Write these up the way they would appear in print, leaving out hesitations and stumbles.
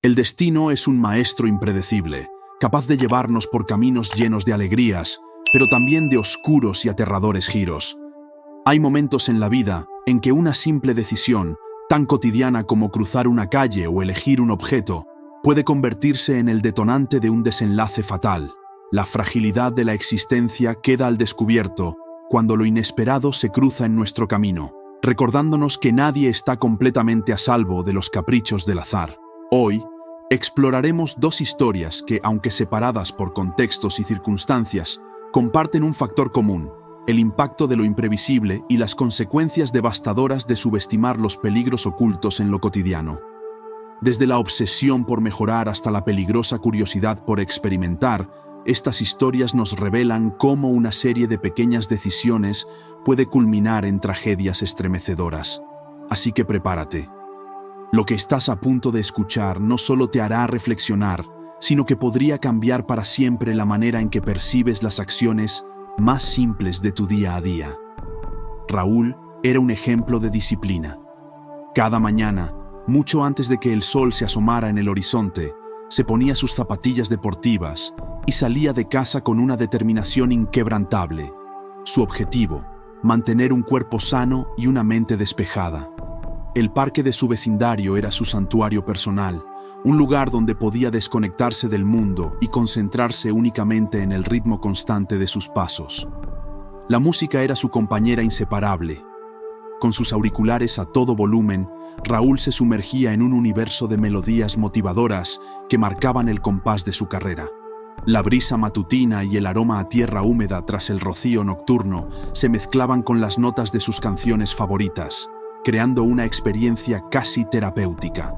El destino es un maestro impredecible, capaz de llevarnos por caminos llenos de alegrías, pero también de oscuros y aterradores giros. Hay momentos en la vida en que una simple decisión, tan cotidiana como cruzar una calle o elegir un objeto, puede convertirse en el detonante de un desenlace fatal. La fragilidad de la existencia queda al descubierto cuando lo inesperado se cruza en nuestro camino, recordándonos que nadie está completamente a salvo de los caprichos del azar. Hoy, exploraremos dos historias que, aunque separadas por contextos y circunstancias, comparten un factor común: el impacto de lo imprevisible y las consecuencias devastadoras de subestimar los peligros ocultos en lo cotidiano. Desde la obsesión por mejorar hasta la peligrosa curiosidad por experimentar, estas historias nos revelan cómo una serie de pequeñas decisiones puede culminar en tragedias estremecedoras. Así que prepárate. Lo que estás a punto de escuchar no solo te hará reflexionar, sino que podría cambiar para siempre la manera en que percibes las acciones más simples de tu día a día. Raúl era un ejemplo de disciplina. Cada mañana, mucho antes de que el sol se asomara en el horizonte, se ponía sus zapatillas deportivas y salía de casa con una determinación inquebrantable. Su objetivo: mantener un cuerpo sano y una mente despejada. El parque de su vecindario era su santuario personal, un lugar donde podía desconectarse del mundo y concentrarse únicamente en el ritmo constante de sus pasos. La música era su compañera inseparable. Con sus auriculares a todo volumen, Raúl se sumergía en un universo de melodías motivadoras que marcaban el compás de su carrera. La brisa matutina y el aroma a tierra húmeda tras el rocío nocturno se mezclaban con las notas de sus canciones favoritas, creando una experiencia casi terapéutica.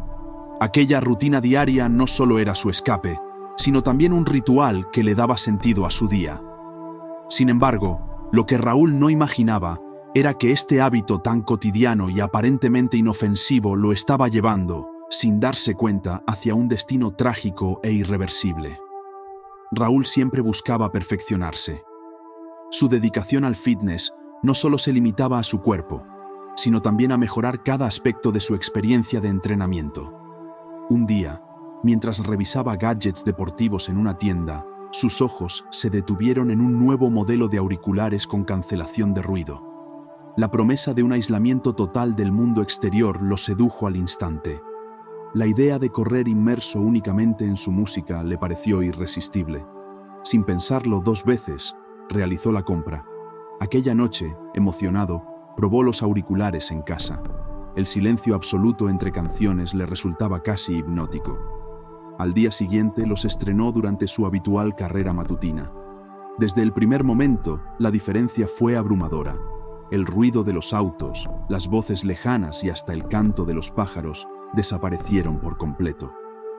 Aquella rutina diaria no solo era su escape, sino también un ritual que le daba sentido a su día. Sin embargo, lo que Raúl no imaginaba era que este hábito tan cotidiano y aparentemente inofensivo lo estaba llevando, sin darse cuenta, hacia un destino trágico e irreversible. Raúl siempre buscaba perfeccionarse. Su dedicación al fitness no solo se limitaba a su cuerpo, sino también a mejorar cada aspecto de su experiencia de entrenamiento. Un día, mientras revisaba gadgets deportivos en una tienda, sus ojos se detuvieron en un nuevo modelo de auriculares con cancelación de ruido. La promesa de un aislamiento total del mundo exterior lo sedujo al instante. La idea de correr inmerso únicamente en su música le pareció irresistible. Sin pensarlo dos veces, realizó la compra. Aquella noche, emocionado, probó los auriculares en casa. El silencio absoluto entre canciones le resultaba casi hipnótico. Al día siguiente los estrenó durante su habitual carrera matutina. Desde el primer momento, la diferencia fue abrumadora. El ruido de los autos, las voces lejanas y hasta el canto de los pájaros desaparecieron por completo.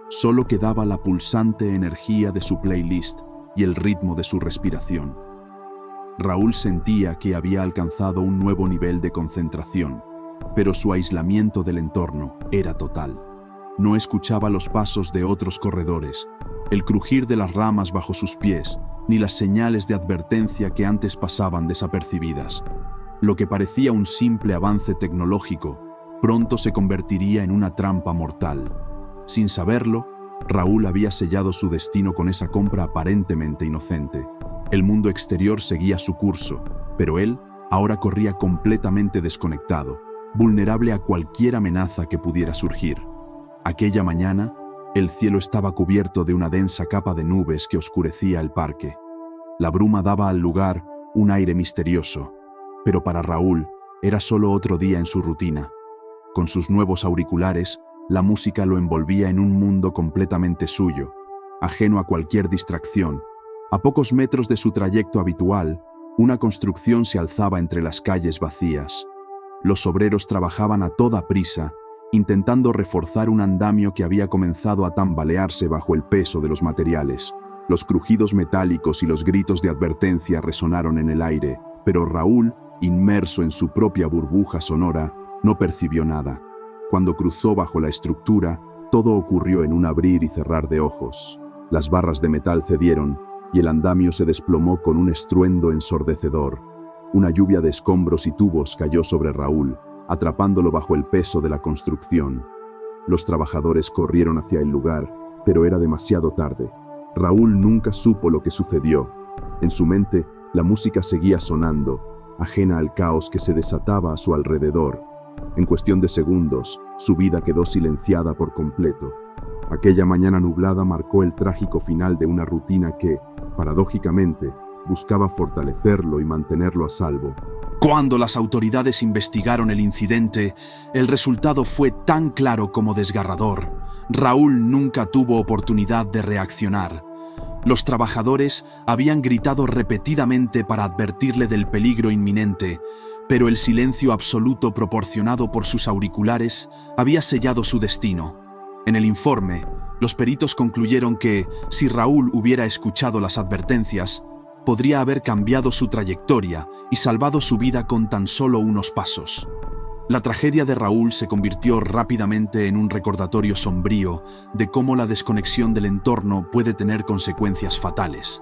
Solo quedaba la pulsante energía de su playlist y el ritmo de su respiración. Raúl sentía que había alcanzado un nuevo nivel de concentración, pero su aislamiento del entorno era total. No escuchaba los pasos de otros corredores, el crujir de las ramas bajo sus pies, ni las señales de advertencia que antes pasaban desapercibidas. Lo que parecía un simple avance tecnológico, pronto se convertiría en una trampa mortal. Sin saberlo, Raúl había sellado su destino con esa compra aparentemente inocente. El mundo exterior seguía su curso, pero él ahora corría completamente desconectado, vulnerable a cualquier amenaza que pudiera surgir. Aquella mañana, el cielo estaba cubierto de una densa capa de nubes que oscurecía el parque. La bruma daba al lugar un aire misterioso, pero para Raúl era solo otro día en su rutina. Con sus nuevos auriculares, la música lo envolvía en un mundo completamente suyo, ajeno a cualquier distracción. A pocos metros de su trayecto habitual, una construcción se alzaba entre las calles vacías. Los obreros trabajaban a toda prisa, intentando reforzar un andamio que había comenzado a tambalearse bajo el peso de los materiales. Los crujidos metálicos y los gritos de advertencia resonaron en el aire, pero Raúl, inmerso en su propia burbuja sonora, no percibió nada. Cuando cruzó bajo la estructura, todo ocurrió en un abrir y cerrar de ojos. Las barras de metal cedieron y el andamio se desplomó con un estruendo ensordecedor. Una lluvia de escombros y tubos cayó sobre Raúl, atrapándolo bajo el peso de la construcción. Los trabajadores corrieron hacia el lugar, pero era demasiado tarde. Raúl nunca supo lo que sucedió. En su mente, la música seguía sonando, ajena al caos que se desataba a su alrededor. En cuestión de segundos, su vida quedó silenciada por completo. Aquella mañana nublada marcó el trágico final de una rutina que, paradójicamente, buscaba fortalecerlo y mantenerlo a salvo. Cuando las autoridades investigaron el incidente, el resultado fue tan claro como desgarrador. Raúl nunca tuvo oportunidad de reaccionar. Los trabajadores habían gritado repetidamente para advertirle del peligro inminente, pero el silencio absoluto proporcionado por sus auriculares había sellado su destino. En el informe, los peritos concluyeron que, si Raúl hubiera escuchado las advertencias, podría haber cambiado su trayectoria y salvado su vida con tan solo unos pasos. La tragedia de Raúl se convirtió rápidamente en un recordatorio sombrío de cómo la desconexión del entorno puede tener consecuencias fatales.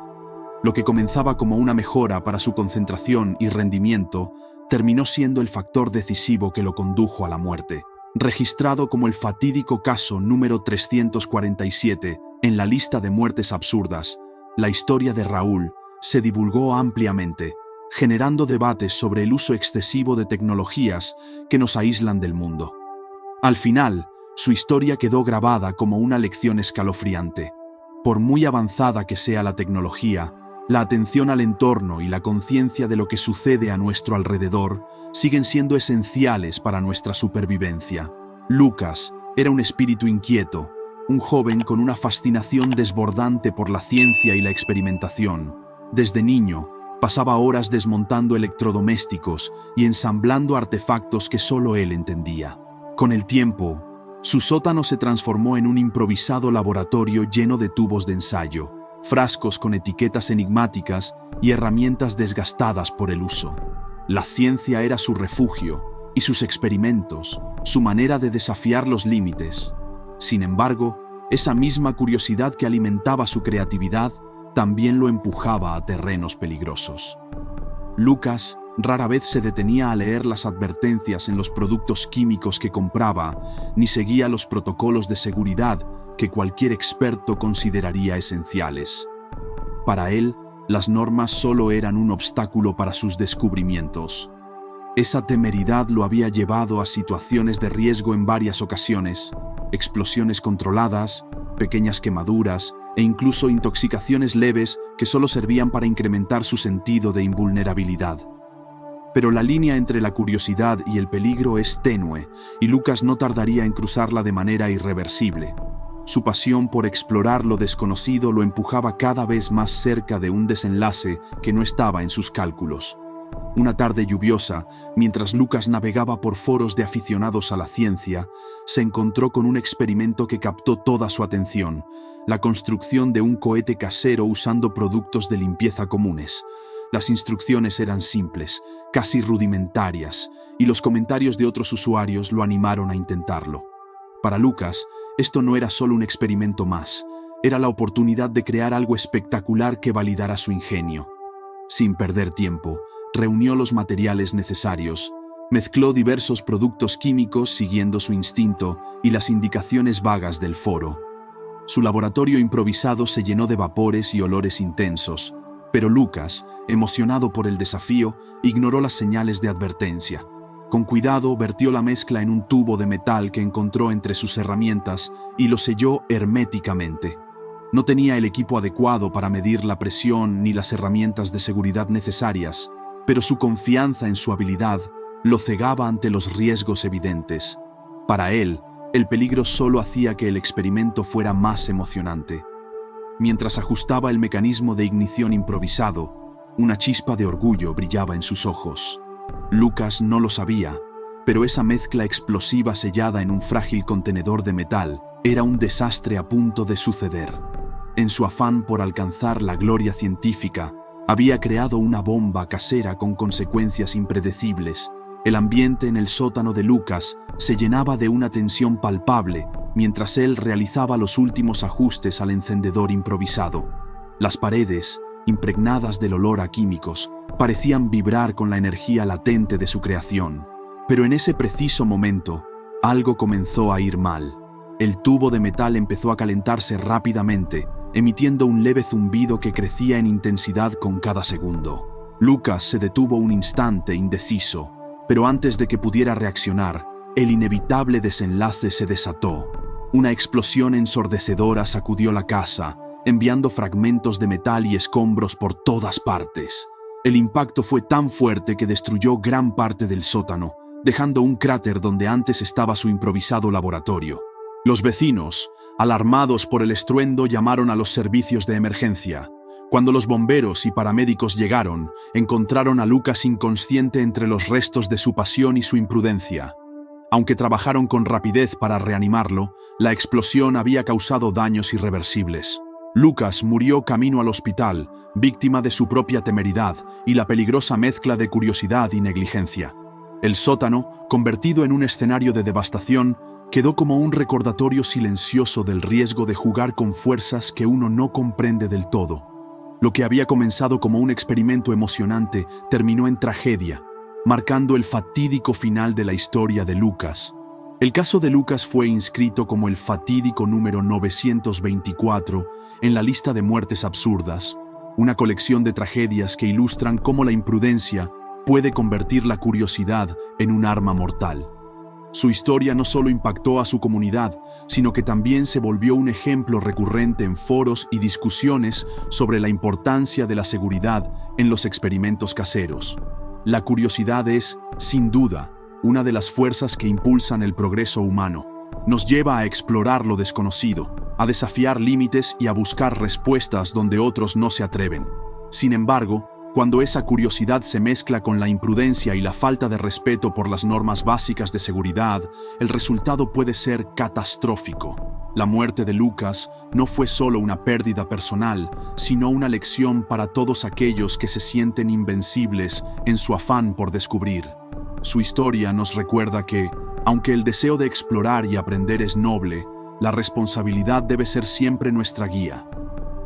Lo que comenzaba como una mejora para su concentración y rendimiento terminó siendo el factor decisivo que lo condujo a la muerte. Registrado como el fatídico caso número 347 en la lista de muertes absurdas, la historia de Raúl se divulgó ampliamente, generando debates sobre el uso excesivo de tecnologías que nos aíslan del mundo. Al final, su historia quedó grabada como una lección escalofriante. Por muy avanzada que sea la tecnología, la atención al entorno y la conciencia de lo que sucede a nuestro alrededor siguen siendo esenciales para nuestra supervivencia. Lucas era un espíritu inquieto, un joven con una fascinación desbordante por la ciencia y la experimentación. Desde niño, pasaba horas desmontando electrodomésticos y ensamblando artefactos que solo él entendía. Con el tiempo, su sótano se transformó en un improvisado laboratorio lleno de tubos de ensayo, frascos con etiquetas enigmáticas y herramientas desgastadas por el uso. La ciencia era su refugio y sus experimentos, su manera de desafiar los límites. Sin embargo, esa misma curiosidad que alimentaba su creatividad también lo empujaba a terrenos peligrosos. Lucas rara vez se detenía a leer las advertencias en los productos químicos que compraba, ni seguía los protocolos de seguridad que cualquier experto consideraría esenciales. Para él, las normas solo eran un obstáculo para sus descubrimientos. Esa temeridad lo había llevado a situaciones de riesgo en varias ocasiones: explosiones controladas, pequeñas quemaduras e incluso intoxicaciones leves que solo servían para incrementar su sentido de invulnerabilidad. Pero la línea entre la curiosidad y el peligro es tenue, y Lucas no tardaría en cruzarla de manera irreversible. Su pasión por explorar lo desconocido lo empujaba cada vez más cerca de un desenlace que no estaba en sus cálculos. Una tarde lluviosa, mientras Lucas navegaba por foros de aficionados a la ciencia, se encontró con un experimento que captó toda su atención: la construcción de un cohete casero usando productos de limpieza comunes. Las instrucciones eran simples, casi rudimentarias, y los comentarios de otros usuarios lo animaron a intentarlo. Para Lucas, esto no era solo un experimento más, era la oportunidad de crear algo espectacular que validara su ingenio. Sin perder tiempo, reunió los materiales necesarios, mezcló diversos productos químicos siguiendo su instinto y las indicaciones vagas del foro. Su laboratorio improvisado se llenó de vapores y olores intensos, pero Lucas, emocionado por el desafío, ignoró las señales de advertencia. Con cuidado, vertió la mezcla en un tubo de metal que encontró entre sus herramientas y lo selló herméticamente. No tenía el equipo adecuado para medir la presión ni las herramientas de seguridad necesarias, pero su confianza en su habilidad lo cegaba ante los riesgos evidentes. Para él, el peligro solo hacía que el experimento fuera más emocionante. Mientras ajustaba el mecanismo de ignición improvisado, una chispa de orgullo brillaba en sus ojos. Lucas no lo sabía, pero esa mezcla explosiva sellada en un frágil contenedor de metal era un desastre a punto de suceder. En su afán por alcanzar la gloria científica, había creado una bomba casera con consecuencias impredecibles. El ambiente en el sótano de Lucas se llenaba de una tensión palpable mientras él realizaba los últimos ajustes al encendedor improvisado. Las paredes, impregnadas del olor a químicos, parecían vibrar con la energía latente de su creación. Pero en ese preciso momento, algo comenzó a ir mal. El tubo de metal empezó a calentarse rápidamente, emitiendo un leve zumbido que crecía en intensidad con cada segundo. Lucas se detuvo un instante indeciso, pero antes de que pudiera reaccionar, el inevitable desenlace se desató. Una explosión ensordecedora sacudió la casa, enviando fragmentos de metal y escombros por todas partes. El impacto fue tan fuerte que destruyó gran parte del sótano, dejando un cráter donde antes estaba su improvisado laboratorio. Los vecinos, alarmados por el estruendo, llamaron a los servicios de emergencia. Cuando los bomberos y paramédicos llegaron, encontraron a Lucas inconsciente entre los restos de su pasión y su imprudencia. Aunque trabajaron con rapidez para reanimarlo, la explosión había causado daños irreversibles. Lucas murió camino al hospital, víctima de su propia temeridad y la peligrosa mezcla de curiosidad y negligencia. El sótano, convertido en un escenario de devastación, quedó como un recordatorio silencioso del riesgo de jugar con fuerzas que uno no comprende del todo. Lo que había comenzado como un experimento emocionante terminó en tragedia, marcando el fatídico final de la historia de Lucas. El caso de Lucas fue inscrito como el fatídico número 924 en la lista de muertes absurdas, una colección de tragedias que ilustran cómo la imprudencia puede convertir la curiosidad en un arma mortal. Su historia no solo impactó a su comunidad, sino que también se volvió un ejemplo recurrente en foros y discusiones sobre la importancia de la seguridad en los experimentos caseros. La curiosidad es, sin duda, una de las fuerzas que impulsan el progreso humano. Nos lleva a explorar lo desconocido, a desafiar límites y a buscar respuestas donde otros no se atreven. Sin embargo, cuando esa curiosidad se mezcla con la imprudencia y la falta de respeto por las normas básicas de seguridad, el resultado puede ser catastrófico. La muerte de Lucas no fue solo una pérdida personal, sino una lección para todos aquellos que se sienten invencibles en su afán por descubrir. Su historia nos recuerda que, aunque el deseo de explorar y aprender es noble, la responsabilidad debe ser siempre nuestra guía.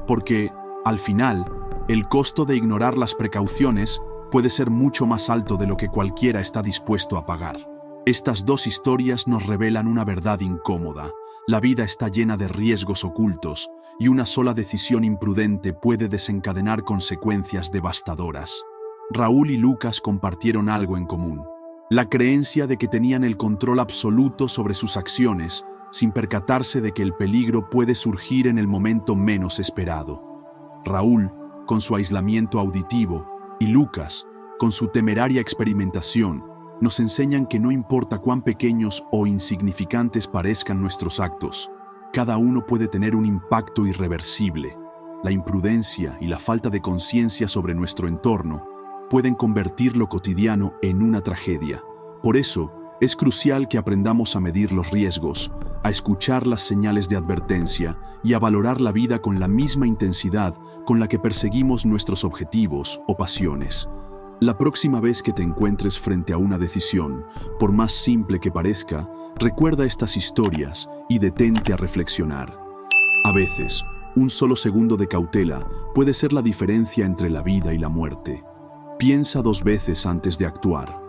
Porque, al final, el costo de ignorar las precauciones puede ser mucho más alto de lo que cualquiera está dispuesto a pagar. Estas dos historias nos revelan una verdad incómoda. La vida está llena de riesgos ocultos y una sola decisión imprudente puede desencadenar consecuencias devastadoras. Raúl y Lucas compartieron algo en común: la creencia de que tenían el control absoluto sobre sus acciones, sin percatarse de que el peligro puede surgir en el momento menos esperado. Raúl, con su aislamiento auditivo, y Lucas, con su temeraria experimentación, nos enseñan que no importa cuán pequeños o insignificantes parezcan nuestros actos, cada uno puede tener un impacto irreversible. La imprudencia y la falta de conciencia sobre nuestro entorno pueden convertir lo cotidiano en una tragedia. Por eso, es crucial que aprendamos a medir los riesgos, a escuchar las señales de advertencia y a valorar la vida con la misma intensidad con la que perseguimos nuestros objetivos o pasiones. La próxima vez que te encuentres frente a una decisión, por más simple que parezca, recuerda estas historias y detente a reflexionar. A veces, un solo segundo de cautela puede ser la diferencia entre la vida y la muerte. Piensa 2 veces antes de actuar.